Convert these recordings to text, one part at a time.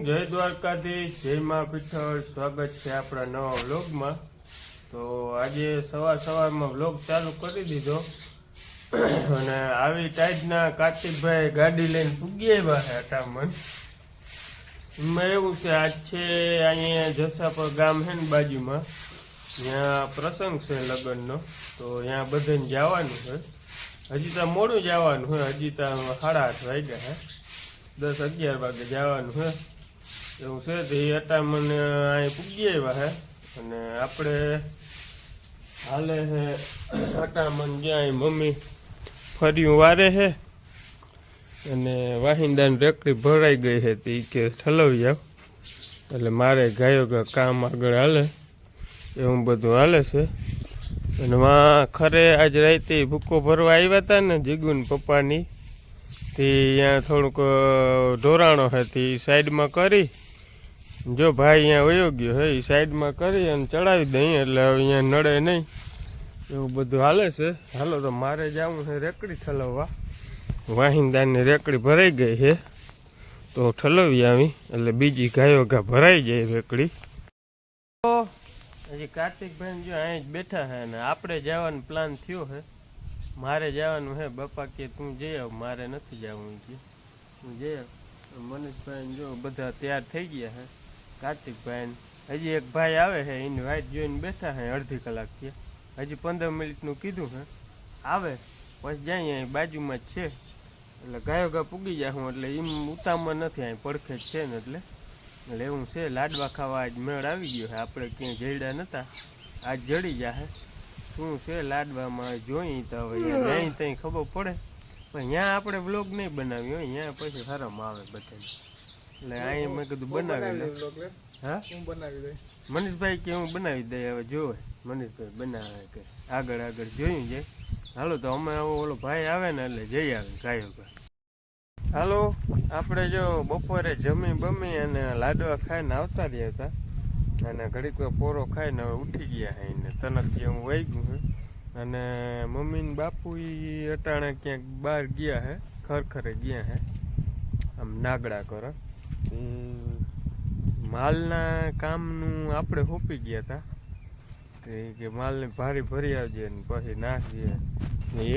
જય દ્વારકાધીશ, જય મા પીઠળ. સ્વાગત છે આપણા નવા વ્લોગમાં. તો આજે સવારમાં વ્લોગ ચાલુ કરી દીધો અને આવી ટાઈટના કાર્તિકભાઈ ગાડી લઈને પૂગી આવ્યા છે અટામણ. એમાં એવું છે, આજ છે અહીંયા જસાપર ગામ છે ને બાજુમાં, ત્યાં પ્રસંગ છે લગ્નનો. તો ત્યાં બધાને જવાનું છે. હજી તો મોડું જવાનું હોય, હજી તો 8:30 વાગ્યા છે. 10-11 વાગે જવાનું છે એવું છે. તો એ અટામણ અહીં પૂગી આવ્યા છે અને આપણે હાલે છે અટામણ જ્યાં મમ્મી ફર્યું વારે છે અને વાહિંદાની રેકડી ભરાઈ ગઈ છે. તે કે ઠલવી જાવ એટલે મારે ગાયો કામ આગળ હાલે એવું બધું હાલે છે. અને માં ખરે આજ રાતે ભૂકો ભરવા આવ્યા હતા ને જીગુન પપ્પાની, તે અહીંયા થોડુંક ઢોરાણો હતી, સાઈડમાં કરી જો ભાઈ અહીંયા વયો ગયો હે, એ સાઈડમાં કરી અને ચડાવી દઈએ એટલે અહીંયા નડે નહીં એવું બધું હાલે છે. હાલો તો મારે જવું છે રેકડી ઠલવવા. વાહિંદાની રેકડી ભરાઈ ગઈ છે તો ઠલવી આવી એટલે બીજી ગાયો ઘા ભરાઈ જાય રેકડી. હજી કાર્તિકભાઈ જો અહીં જ બેઠા છે અને આપણે જવાનો પ્લાન થયો છે. મારે જવાનું હે. બાપા કે તું જઈ આવ, મારે નથી જવું કે હું જઈ આવ. મનીષભાઈ જો બધા તૈયાર થઈ ગયા છે. કાર્તિકભાઈ હજી એક ભાઈ આવે છે, એની વાઈટ જોઈને બેઠા છે અડધી કલાકથી. હજી 15 મિનિટનું કીધું છે, આવે પછી જાય. અહીં બાજુમાં જ છે એટલે ગાયો ગા પૂગી જાય હું, એટલે એમ ઉતામળ નથી, અહીં પડખે જ છે ને એટલે એવું છે. લાડવા ખાવા આજ મેળ આવી ગયો છે. આપણે ક્યાંય જડ્યા નહોતા, આજ જડી જાય. શું છે લાડવામાં જોઈ તો હવે ત્યાં ત્યાં ખબર પડે. પણ ત્યાં આપણે વ્લોગ નહીં બનાવ્યો, અહીંયા પછી હરમ આવે બધાને, એટલે અહીં મેં કીધું બનાવી લે. હા મનીષભાઈ કે હું બનાવી દઈ, હવે જોવે મનીષભાઈ બનાવે કે આગળ જોયું જાય. હાલો તો અમે ઓલો ભાઈ આવે ને એટલે જઈ આવે ગાયો ગા. હાલો આપણે જો બપોરે જમી બમી અને લાડવા ખાઈને આવતા રહ્યા હતા અને ઘડીક પોરો ખાઈને હવે ઉઠી ગયા છે ને તનક હું વહી ગયું છે. અને મમ્મી ને બાપુ અટાણે ક્યાંક બહાર ગયા છે, ખરખરે ગયા છે આમ નાગડા કરો. માલના કામનું આપણે હોપી ગયા હતા કે માલને ભારી ભરી આવજે ને પછી નાખીએ.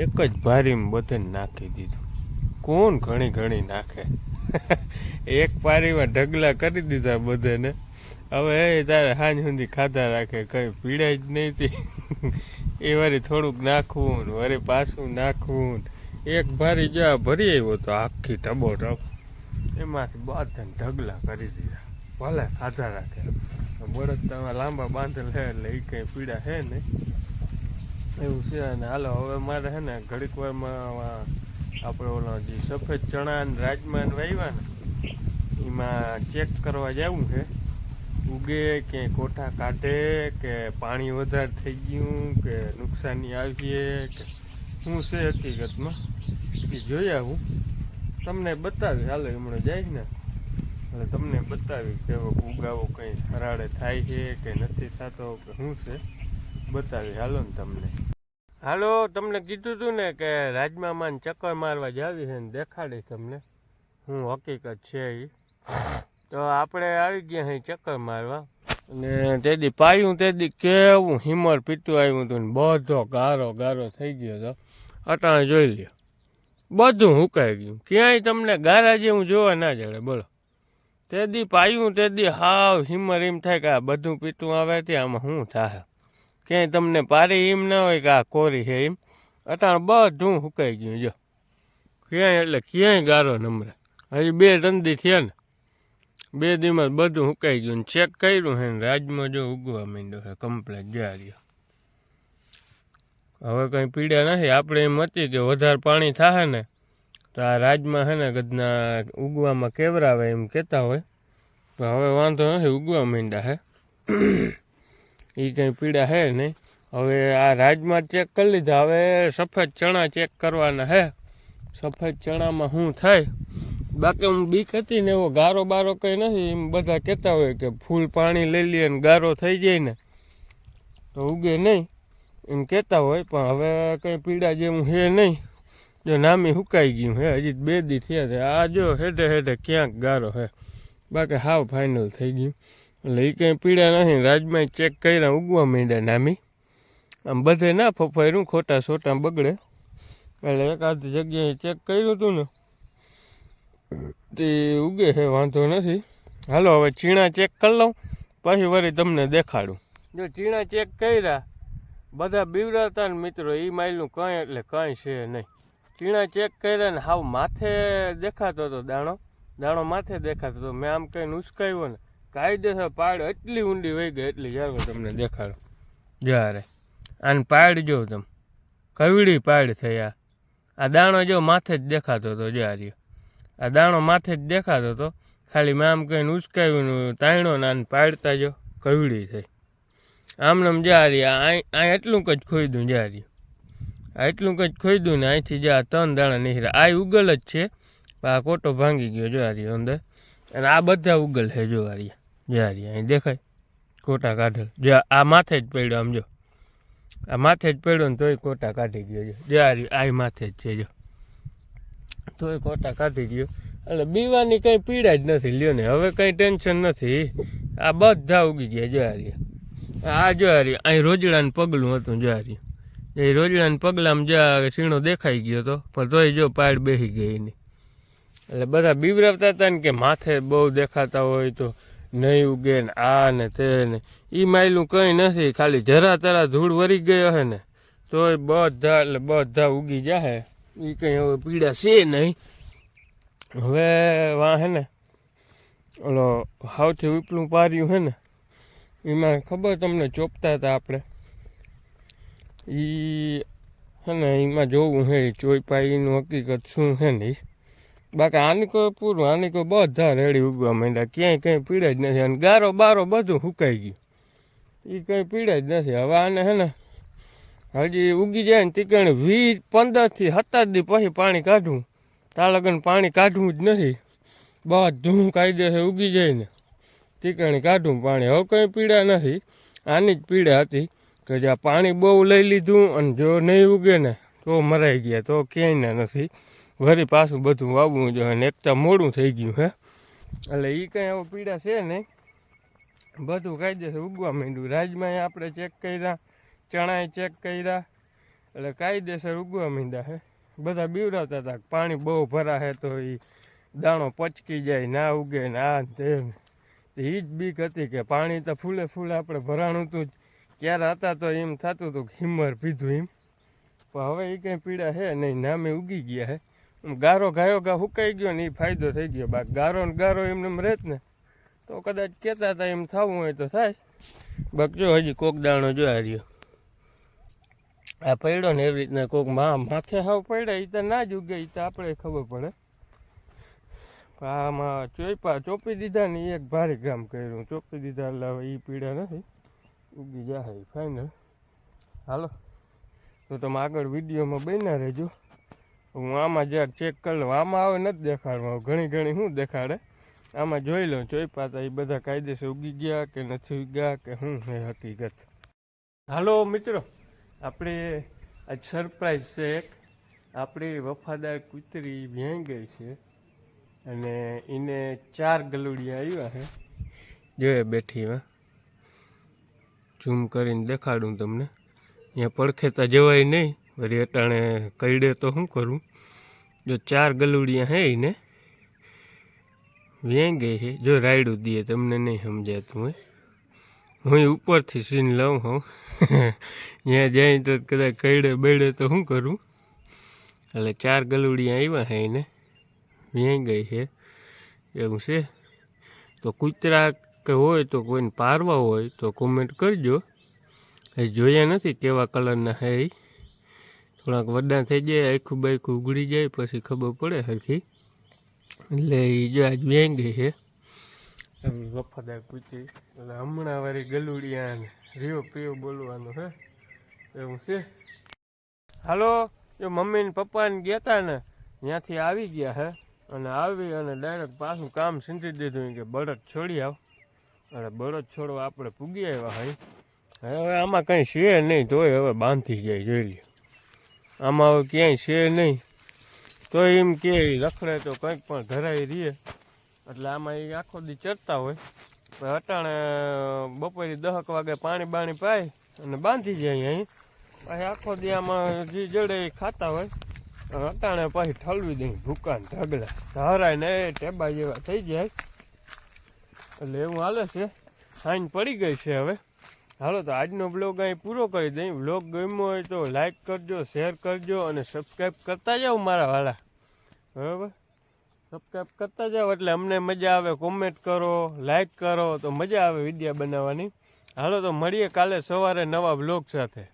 એક જ ભારીમાં બધાને નાખી દીધું. કોણ ઘણી નાખે એક પારીમાં ઢગલા કરી દીધા બધાને. હવે એ તારે સાંજ સુધી ખાધા રાખે, કંઈ પીડાય જ નહીં. તે એ વારી થોડુંક નાખવું ને વળી પાછું નાખવું. એક ભારી જ્યાં ભરી આવ્યો તો આખી ટબોટબ, એમાંથી બધાને ઢગલા કરી દીધા. ભલે ખાધા રાખે, બળદ તમે લાંબા બાંધેલ છે એટલે એ કંઈ પીડા છે નહીં એવું છે. અને હાલો હવે મારે છે ને ઘડીક વારમાં આપણે ઓલા જે સફેદ ચણા ને રાજમા વાવ્યા ને એમાં ચેક કરવા જવું છે, ઉગે કે કોઠા કાઢે કે પાણી વધારે થઈ ગયું કે નુકસાની આવીએ કે શું છે હકીકતમાં એ જોઈ આવું. તમને બતાવી હાલો હમણાં જાય ને એટલે તમને બતાવી કેવો ઉગાવો કંઈ હરાડે થાય છે કે નથી થતો કે શું છે બતાવી હાલો ને તમને. હાલો તમને કીધું હતું ને કે રાજમામાં ચક્કર મારવા જાવી છે ને દેખાડી તમને હું હકીકત છે એ. તો આપણે આવી ગયા અહીં ચક્કર મારવા અને તેદી પાયું તેદી કેવું હિમર પીતું આવ્યું હતું ને બધો ગારો થઈ ગયો હતો. અટાણે જોઈ લ્યો બધું હુકાઈ ગયું, ક્યાંય તમને ગારા જેવું જોવા ના જડે બોલો. તેદી પાયું તેદી હાવ હિમર એમ થાય કે આ બધું પીતું આવે તે આમાં શું થાય, ક્યાંય તમને પારી એમ ના હોય કે આ કોરી છે એમ. અટાણે બધું સુકાઈ ગયું જો ક્યાંય, એટલે ક્યાંય ગારો નમરે. હજી 2-3 દી થયા ને, 2 દીમાં બધું સુકાઈ ગયું. ચેક કર્યું છે ને રાજમાં જો ઉગવા માંડ્યો છે કમ્પ્લેટ જાર્યો. હવે કંઈ પીડા નથી. આપણે એમ હતી કે વધારે પાણી થાય ને તો આ રાજમાં છે ને ગદના ઉગવામાં કેવરાવે એમ કહેતા હોય, તો હવે વાંધો નથી, ઉગવા માંડ્યા છે. એ કંઈ પીડા છે નહીં. હવે આ રાજમાં ચેક કરી લીધા, હવે સફેદ ચણા ચેક કરવાના છે. સફેદ ચણામાં શું થાય. બાકી હું બીક હતી ને એવો ગારો બારો કંઈ નથી. એમ બધા કહેતા હોય કે ફૂલ પાણી લઈ લઈએ ને ગારો થઈ જાય ને તો ઉગે નહીં એમ કહેતા હોય, પણ હવે કંઈ પીડા જેવું છે નહીં. જો નામી સુકાઈ ગયું છે, હજી 2 દી થયા છે. આ જો હેઠે ક્યાંક ગારો છે બાકી હાવ ફાઇનલ થઈ ગયું. એટલે એ કંઈ પીડા નથી. રાજમાં ચેક કર્યા ઉગવા માંડ્યા નામી. આમ બધે ના ફફાયરું, ખોટા સોટા બગડે. એટલે એકાદ જગ્યાએ ચેક કર્યું હતું ને તે ઉગે છે, વાંધો નથી. હાલો હવે ચીણા ચેક કરી લઉં, પછી વળી તમને દેખાડું. જો ચીણા ચેક કર્યા, બધા બીવરાતા ને મિત્રો, એ માઇલનું કંઈ એટલે કંઈ છે નહીં. ચીણા ચેક કર્યા ને હાવ માથે દેખાતો હતો દાણો માથે દેખાતો હતો. મેં આમ કંઈ ઉસકાવ્યો ને કાયદેસર પાડ એટલી ઊંડી વહી ગઈ, એટલી જ્યારે તમને દેખાડો. જ્યારે આને પાડ જો તમે, કવડી પાડ થયા. આ દાણો જો માથે જ દેખાતો હતો, જ્યારે આ દાણો માથે જ દેખાતો હતો. ખાલી મેં આમ કહીને ઉચકાવ્યું તાણ્યો ને આને પાડતા જો કવડી થઈ. આમનામ જારી આ એટલું જ ખોઈ જારી, આ એટલું જ ખોઈ દઉં ને અહીંથી જ્યાં 3 દાણા નીકળ્યા. આ ઉગલ જ છે, આ કોટો ભાંગી ગયો જારી અંદર. અને આ બધા ઉગલ છે જો જારી, અહીં દેખાય કોટા કાઢેલ. જ્યાં આ માથે જ પડ્યો, આમ જો આ માથે જ પડ્યો ને તોય કોટા કાઢી ગયો છે જારી. આ માથે જ છે જો, તોય કોટા કાઢી ગયો. એટલે બીવાની કંઈ પીડા જ નથી, લ્યો ને હવે કંઈ ટેન્શન નથી. આ બધા ઉગી ગયા જારી. આ જારી અહીં રોજડાનું પગલું હતું જારી, એ રોજડાના પગલામાં જ્યાં સીણો દેખાઈ ગયો હતો, પણ તોય જો પાડ બેસી ગઈ નહીં. એટલે બધા બીવરાવતા હતા ને કે માથે બહુ દેખાતા હોય તો નહીં ઉગે ને આ ને તે ને. એ માયલું કંઈ નથી, ખાલી જરા તરા ધૂળ વરી ગયો હે ને તોય બધા એટલે બધા ઉગી જાય. એ કંઈ હવે પીડા છે નહીં. હવે વાં હે ને ઓલો સૌથી ઉપલું પાર્યું હે ને, એમાં ખબર તમને ચોપતા હતા આપણે, એ હે ને એમાં જોવું હે ચોપાઈનું હકીકત શું છે ને. બાકી આની કોઈ પૂરું, આની કોઈ બધા રેડી ઉગવા માંડ્યા, ક્યાંય કંઈ પીડા જ નથી. અને ગારો બારો બધું સુકાઈ ગયું, એ કંઈ પીડા જ નથી. હવે આને હે ને હજી ઉગી જાય ને ટીકાણે 15 થી 17 દી પછી પાણી કાઢવું. ત્યાં લગન પાણી કાઢવું જ નથી, બધું કાયદેસર ઉગી જાય ને ટીકાણે કાઢવું પાણી. હવે કંઈ પીડા નથી, આની જ પીડા હતી કે જે પાણી બહુ લઈ લીધું અને જો નહીં ઉગે ને તો મરાઈ ગયા, તો ક્યાંય નથી. વળી પાછું બધું વાવવું જોઈએ ને એકતા મોડું થઈ ગયું હે. એટલે એ કંઈ હવે પીડા છે નહીં, બધું કાયદેસર ઉગવા માંડ્યું. રાજમાં આપણે ચેક કર્યા, ચણાએ ચેક કર્યા, એટલે કાયદેસર ઉગવા માંડ્યા હે. બધા બીવરાવતા હતા પાણી બહુ ભરાશે તો એ દાણો પચકી જાય, ના ઉગે ને આ તે એ જ બીક હતી કે પાણી તો ફૂલે ફૂલે આપણે ભરાણું હતું જ ક્યારે હતા, તો એમ થતું હતું હિમર પીધું એમ. પણ હવે એ કંઈ પીડા છે નહીં, નામે ઉગી ગયા હે. ગારો ગાયો ગા સુકાઈ ગયો ને એ ફાયદો થઈ ગયો. બાકી ગારો ને ગારો એમને રહેત ને તો કદાચ કહેતા હતા એમ થવું હોય તો થાય. બાકી જો હજી કોક દાણો જોયા રહ્યો આ પડ્યો ને એવી રીતના કોક માથે હાવ પડ્યા, એ તો ના જ ઉગે, એ તો આપણે ખબર પડે. આમાં ચોપી દીધા ને એક ભારે કામ કર્યું, ચોપી દીધા એટલે હવે એ પીડા નથી, ઉગી જાય ફાઇનલ. હાલો તો તમે આગળ વિડીયોમાં બન્યા રહેજો. હું આમાં જરાક ચેક કરી લઉં, આમાં હવે નથી દેખાડવા, ઘણી શું દેખાડે. આમાં જોઈ લઉં ચોઈપાતા એ બધા કાયદેસર ઉગી ગયા કે નથી ઉગ્યા કે શું છે હકીકત. હાલો મિત્રો, આપણે આજ સરપ્રાઈઝ છે એક. આપણી વફાદાર કૂતરી વ્યાઈ ગઈ છે અને એને 4 ગલુડિયા આવ્યા છે. જોઈએ બેઠીમાં ઝૂમ કરીને દેખાડું તમને. અહીંયા પડખેતા જવાય નહીં, વળી અટાણે કઈડે તો શું કરું. જો 4 ગલુડિયા હે એને વ્યાઈ ગઈ છે. જો રાયડું દે તમને નહીં સમજાતું હોય, હું ઉપરથી સીન લઉં હોઉં ત્યાં જાય તો કદાચ કઈડે બેડે તો શું કરું. એટલે 4 ગલુડિયા આવ્યા છે એને વ્યાઈ ગઈ છે એવું છે. તો કૂતરા કે હોય તો કોઈને પારવા હોય તો કોમેન્ટ કરજો. એ જોયા નથી કેવા કલરના છે એ, થોડાક વડા થઈ જાય, આખું બાઈખું ઉગડી જાય પછી ખબર પડે સરખી. એટલે એ જો આજ વ્યાઈ ગઈ છે વફાદાર કૂતરી. એટલે હમણાં વાળી ગલુડિયા ને રીઓ પીઓ બોલવાનું છે એવું છે. હાલો, જો મમ્મી ને પપ્પા ને ગયા હતા ને ત્યાંથી આવી ગયા છે અને આવી અને ડાયરેક્ટ પાછું કામ સીંધી દીધું કે બળદ છોડી આવ. અને બળદ છોડવા આપણે પૂગી આવ્યા હોય. હવે આમાં કંઈ છે નહીં તોય હવે બાંધી જાય, જોઈ લ્યો. આમાં હવે ક્યાંય છે નહીં તો એમ કે રખડે તો કંઈક પણ ધરાઈ રહીએ એટલે આમાં એ આખો દી ચરતા હોય. અટાણે બપોરે 10 વાગે પાણી બાણી પાય અને બાંધી જાય અહીં. પછી આખો દી આમાં જે જડે એ ખાતા હોય. અટાણે પછી ઠલવી દઈ ભૂકા ને ઢગલા ધરાય ને ટેબા જેવા થઈ જાય. એટલે એવું હાલે છે. સાંજ પડી ગઈ છે હવે. હાલો તો આજનો બ્લોગ અહીં પૂરો કરી દઈ. બ્લોગ ગમ્યો હોય તો લાઈક કરજો, શેર કરજો અને સબસ્ક્રાઈબ કરતા જાઓ મારા વાળા. બરાબર, સબસ્ક્રાઈબ કરતા જાઓ એટલે અમને મજા આવે. કોમેન્ટ કરો, લાઈક કરો તો મજા આવે વિડીયો બનાવવાની. હાલો તો મળીએ કાલે સવારે નવા બ્લોગ સાથે.